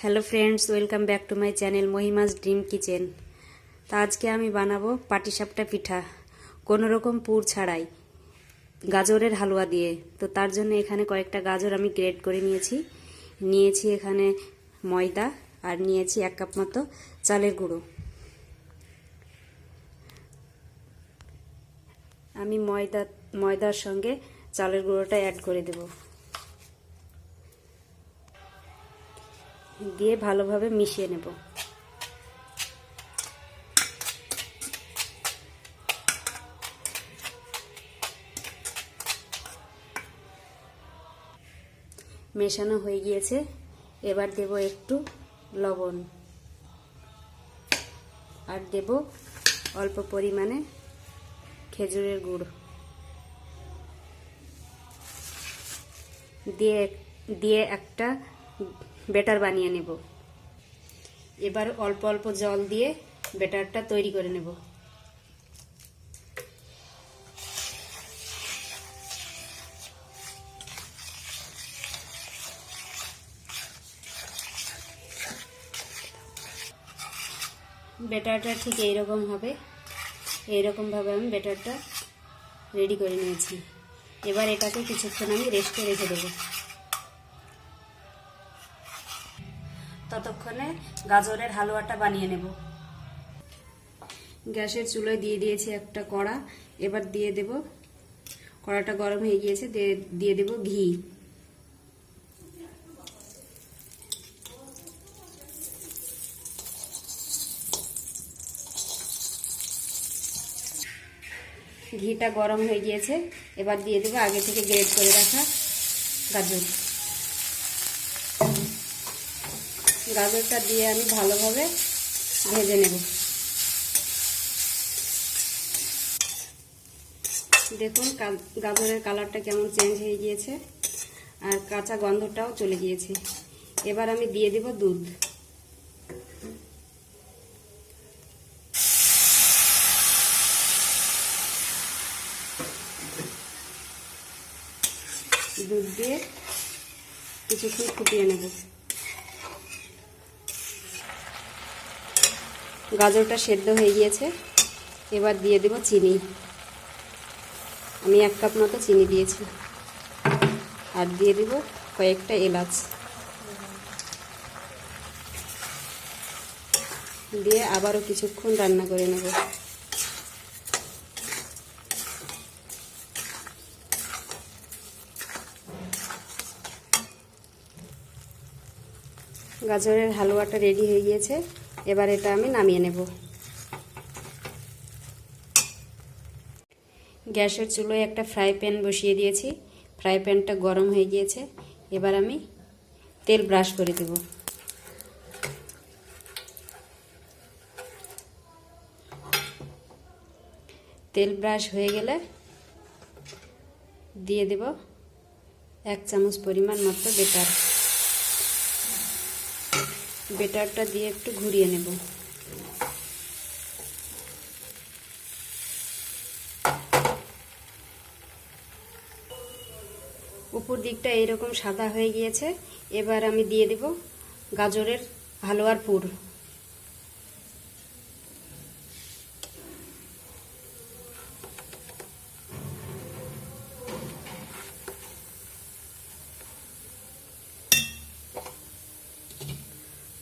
Hello friends, welcome back to my channel Mahima's dream kitchen. তা আজকে আমি বানাবো পাটিসাপটা পিঠা কোনো রকম পুর ছাড়াই, গাজরের হালুয়া দিয়ে। তো তার জন্য এখানে কয়েকটা গাজর আমি গ্রেট করে নিয়েছি এখানে ময়দা, আর নিয়েছি 1 কাপ মতো চালের গুঁড়ো। আমি ময়দার সঙ্গে চালের গুঁড়োটা অ্যাড করে দেব, দিয়ে ভালোভাবে মিশিয়ে নেব। মেশানো হয়ে গিয়েছে, এবার দেব একটু লবণ, আর দেব অল্প পরিমাণে খেজুরের গুড়, দিয়ে একটা ব্যাটার বানিয়ে নেব। এবার অল্প অল্প জল দিয়ে ব্যাটারটা তৈরি করে নেব। ব্যাটারটা ঠিক এইরকম হবে, এইরকমভাবে আমি ব্যাটারটা রেডি করে নিয়েছি। এবার এটাকে কিছুক্ষণ আমি রেস্টে রেখে দেব। ততক্ষণে গাজরের হালুয়াটা বানিয়ে নেব। গ্যাসের চুলোয় দিয়ে দিয়েছি একটা কড়া। এবার দিয়ে দেব, কড়াটা গরম হয়ে গিয়েছে, দিয়ে দেব ঘি। ঘিটা গরম হয়ে গিয়েছে, এবার দিয়ে দেব আগে থেকে গ্রেট করে রাখা গাজর। গাজরটা দিয়ে আমি ভালোভাবে ভেজে নেব। দেখুন গাজরের কালারটা কেমন চেঞ্জ হয়ে গিয়েছে, আর কাঁচা গন্ধটাও চলে গিয়েছে। এবার আমি দিয়ে দেব দুধ। দুধ দিয়ে কিছুক্ষণ ফুটিয়ে নেব। গাজরটা সেদ্ধ হয়ে গিয়েছে, এবার দিয়ে দেব চিনি। আমি 1 কাপ মতো চিনি দিয়েছি, আর দিয়ে দেব কয়েকটা এলাচ, দিয়ে আবারও কিছুক্ষণ রান্না করে নেব। গাজরের হালুয়াটা রেডি হয়ে গিয়েছে, এবার এটা আমি নামিয়ে নেব। গ্যাসের চুলোয় একটা ফ্রাই প্যান বসিয়ে দিয়েছি। ফ্রাই প্যানটা গরম হয়ে গিয়েছে, এবার আমি তেল ব্রাশ করে দেব। তেল ব্রাশ হয়ে গেলে দিয়ে দেব 1 চামচ পরিমাণ মতো বেটারটা দিয়ে একটু ঘুরিয়ে নেব। উপর দিকটা এইরকম সাদা হয়ে গিয়েছে, এবার আমি দিয়ে দেব গাজরের হালুয়ার পুর।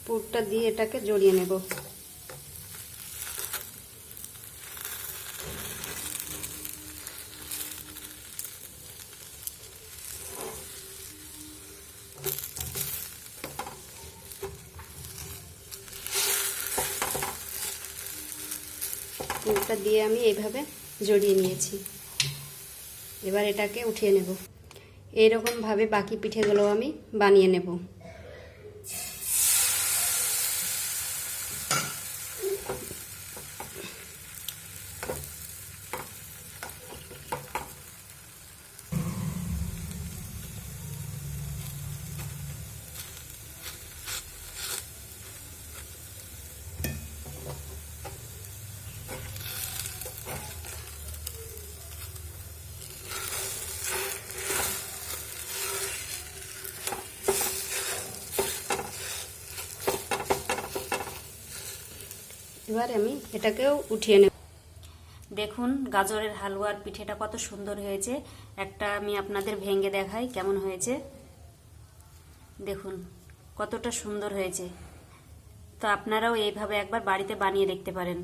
পুরটা দিয়ে এটাকে জড়িয়ে নেব। পুরটা দিয়ে আমি এইভাবে জড়িয়ে নিয়েছি। এবার এটাকে উঠিয়ে নেব। এইরকমভাবে বাকি পিঠেগুলো আমি বানিয়ে নেব। এবার আমি এটাকেও উঠিয়ে নেব। দেখুন গাজরের হালুয়ার পিঠেটা কত সুন্দর হয়েছে। একটা আমি আপনাদের ভেঙে দেখাই কেমন হয়েছে। দেখুন কতটা সুন্দর হয়েছে। তো আপনারাও এইভাবে একবার বাড়িতে বানিয়ে দেখতে পারেন।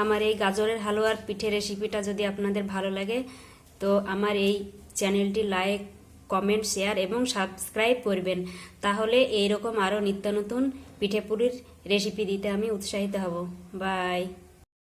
আমার এই গাজরের হালুয়ার পিঠে রেসিপিটা যদি আপনাদের ভালো লাগে তো আমার এই চ্যানেলটি লাইক, কমেন্ট, শেয়ার এবং সাবস্ক্রাইব করবেন। তাহলে এইরকম আরও নিত্য নতুন পিঠে পুলির রেসিপি দিতে আমি উৎসাহিত হব। বাই।